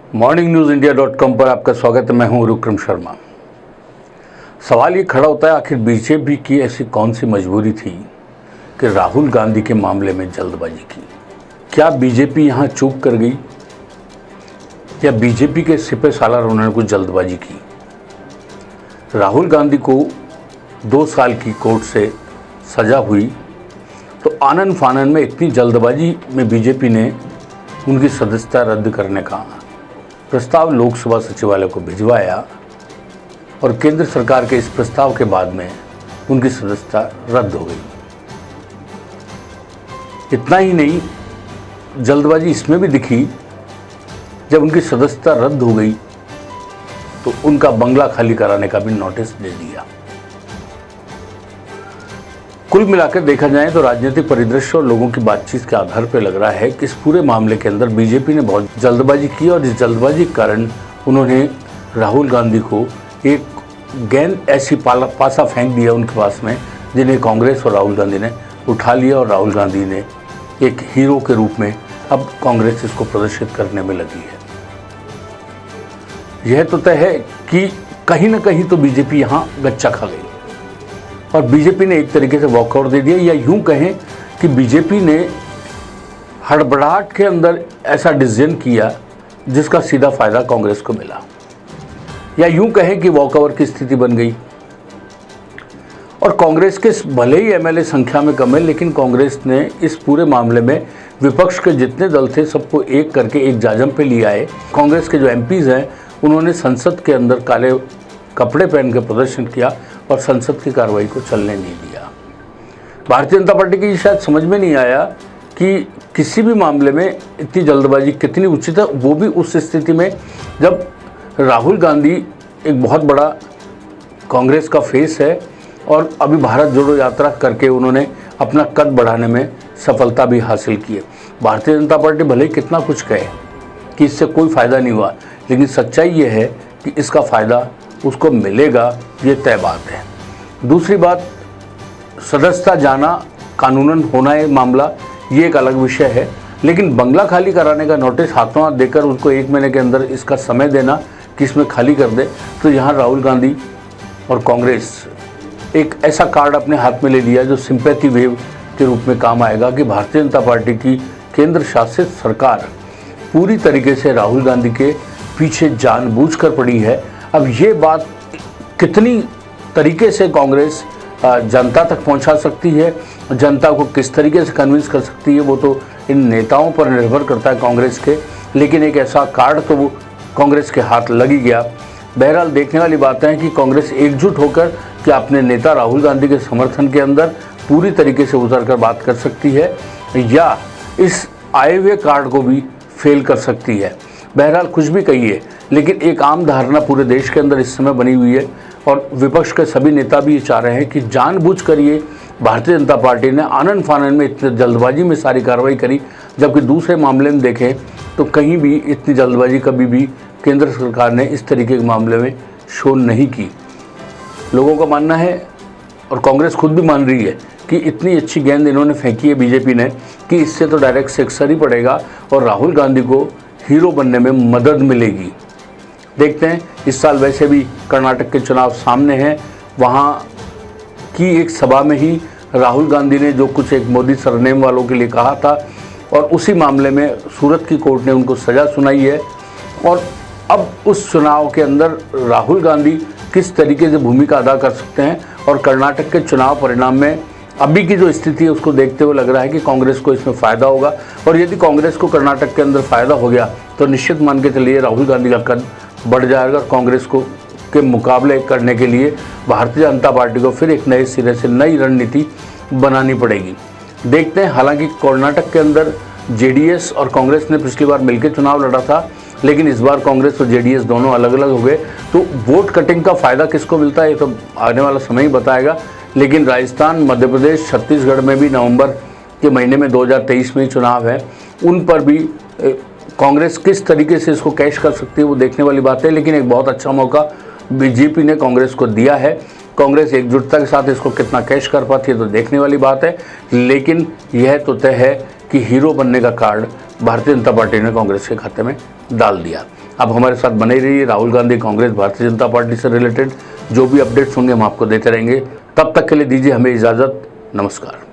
morningnews.india.com पर आपका स्वागत है। मैं हूं विक्रम शर्मा। सवाल ये खड़ा होता है, आखिर बीजेपी की ऐसी कौन सी मजबूरी थी कि राहुल गांधी के मामले में जल्दबाजी की? क्या बीजेपी यहां चूक कर गई या बीजेपी के सिपह सालार उन्होंने कुछ जल्दबाजी की? राहुल गांधी को 2 साल की कोर्ट से सजा हुई तो आनन फानन में इतनी जल्दबाजी में बीजेपी ने उनकी सदस्यता रद्द करने का प्रस्ताव लोकसभा सचिवालय को भिजवाया और केंद्र सरकार के इस प्रस्ताव के बाद में उनकी सदस्यता रद्द हो गई। इतना ही नहीं, जल्दबाजी इसमें भी दिखी, जब उनकी सदस्यता रद्द हो गई तो उनका बंगला खाली कराने का भी नोटिस दे दिया। कुल मिलाकर देखा जाए तो राजनीतिक परिदृश्य और लोगों की बातचीत के आधार पर लग रहा है कि इस पूरे मामले के अंदर बीजेपी ने बहुत जल्दबाजी की और इस जल्दबाजी के कारण उन्होंने राहुल गांधी को एक गेंद ऐसी पासा फेंक दिया उनके पास में, जिन्हें कांग्रेस और राहुल गांधी ने उठा लिया और राहुल गांधी ने एक हीरो के रूप में अब कांग्रेस इसको प्रदर्शित करने में लगी है। यह तो तय है कि कहीं ना कहीं तो बीजेपी यहाँ गच्चा खा गई और बीजेपी ने एक तरीके से वॉकआउट दे दिया, या यूं कहें कि बीजेपी ने हड़बड़ाहट के अंदर ऐसा डिसीजन किया जिसका सीधा फायदा कांग्रेस को मिला, या यूं कहें कि वॉकओवर की स्थिति बन गई। और कांग्रेस के भले ही एमएलए संख्या में कम है, लेकिन कांग्रेस ने इस पूरे मामले में विपक्ष के जितने दल थे सबको एक करके एक जाजम पे लिया है। कांग्रेस के जो एमपीज़ हैं उन्होंने संसद के अंदर काले कपड़े पहन के प्रदर्शन किया और संसद की कार्रवाई को चलने नहीं दिया। भारतीय जनता पार्टी की शायद समझ में नहीं आया कि किसी भी मामले में इतनी जल्दबाजी कितनी उचित है, वो भी उस स्थिति में जब राहुल गांधी एक बहुत बड़ा कांग्रेस का फेस है और अभी भारत जोड़ो यात्रा करके उन्होंने अपना कद बढ़ाने में सफलता भी हासिल की है। भारतीय जनता पार्टी भले ही कितना कुछ कहे कि इससे कोई फ़ायदा नहीं हुआ, लेकिन सच्चाई ये है कि इसका फ़ायदा उसको मिलेगा, ये तय बात है। दूसरी बात, सदस्यता जाना कानूनन होना है मामला, ये एक अलग विषय है, लेकिन बंगला खाली कराने का नोटिस हाथों हाथ देकर उनको 1 महीने के अंदर इसका समय देना कि इसमें खाली कर दे, तो यहाँ राहुल गांधी और कांग्रेस एक ऐसा कार्ड अपने हाथ में ले लिया जो सिंपैथी वेव के रूप में काम आएगा कि भारतीय जनता पार्टी की केंद्र शासित सरकार पूरी तरीके से राहुल गांधी के पीछे जानबूझकर पड़ी है। अब ये बात कितनी तरीके से कांग्रेस जनता तक पहुंचा सकती है, जनता को किस तरीके से कन्विंस कर सकती है, वो तो इन नेताओं पर निर्भर करता है कांग्रेस के, लेकिन एक ऐसा कार्ड तो वो कांग्रेस के हाथ लग ही गया। बहरहाल देखने वाली बात है कि कांग्रेस एकजुट होकर क्या अपने नेता राहुल गांधी के समर्थन के अंदर पूरी तरीके से उतर कर बात कर सकती है या इस आए हुए कार्ड को भी फेल कर सकती है। बहरहाल कुछ भी कहिए, लेकिन एक आम धारणा पूरे देश के अंदर इस समय बनी हुई है और विपक्ष के सभी नेता भी ये चाह रहे हैं कि जानबूझकर ये भारतीय जनता पार्टी ने आनन फानन में इतनी जल्दबाजी में सारी कार्रवाई करी, जबकि दूसरे मामले में देखें तो कहीं भी इतनी जल्दबाजी कभी भी केंद्र सरकार ने इस तरीके के मामले में शो नहीं की। लोगों का मानना है और कांग्रेस खुद भी मान रही है कि इतनी अच्छी गेंद इन्होंने फेंकी है बीजेपी ने कि इससे तो डायरेक्ट सिक्सर ही पड़ेगा और राहुल गांधी को हीरो बनने में मदद मिलेगी। देखते हैं, इस साल वैसे भी कर्नाटक के चुनाव सामने हैं, वहाँ की एक सभा में ही राहुल गांधी ने जो कुछ एक मोदी सरनेम वालों के लिए कहा था और उसी मामले में सूरत की कोर्ट ने उनको सज़ा सुनाई है। और अब उस चुनाव के अंदर राहुल गांधी किस तरीके से भूमिका अदा कर सकते हैं और कर्नाटक के चुनाव परिणाम में अभी की जो स्थिति है उसको देखते हुए लग रहा है कि कांग्रेस को इसमें फ़ायदा होगा। और यदि कांग्रेस को कर्नाटक के अंदर फ़ायदा हो गया तो निश्चित मान के चलिए राहुल गांधी का कद बढ़ जाएगा और कांग्रेस को के मुकाबले करने के लिए भारतीय जनता पार्टी को फिर एक नए सिरे से नई रणनीति बनानी पड़ेगी। देखते हैं, हालांकि कर्नाटक के अंदर जेडीएस और कांग्रेस ने पिछली बार मिलकर चुनाव लड़ा था, लेकिन इस बार कांग्रेस और जेडीएस दोनों अलग अलग हो गए, तो वोट कटिंग का फ़ायदा किसको मिलता है ये तो आने वाला समय ही बताएगा। लेकिन राजस्थान, मध्य प्रदेश, छत्तीसगढ़ में भी नवंबर के महीने में 2023 में चुनाव है, उन पर भी कांग्रेस किस तरीके से इसको कैश कर सकती है वो देखने वाली बात है। लेकिन एक बहुत अच्छा मौका बीजेपी ने कांग्रेस को दिया है, कांग्रेस एकजुटता के साथ इसको कितना कैश कर पाती है तो देखने वाली बात है। लेकिन यह तो तय है कि हीरो बनने का कार्ड भारतीय जनता पार्टी ने कांग्रेस के खाते में डाल दिया। अब हमारे साथ बने रहिए। राहुल गांधी, कांग्रेस, भारतीय जनता पार्टी से रिलेटेड जो भी अपडेट्स होंगे हम आपको देते रहेंगे। तब तक के लिए दीजिए हमें इजाज़त। नमस्कार।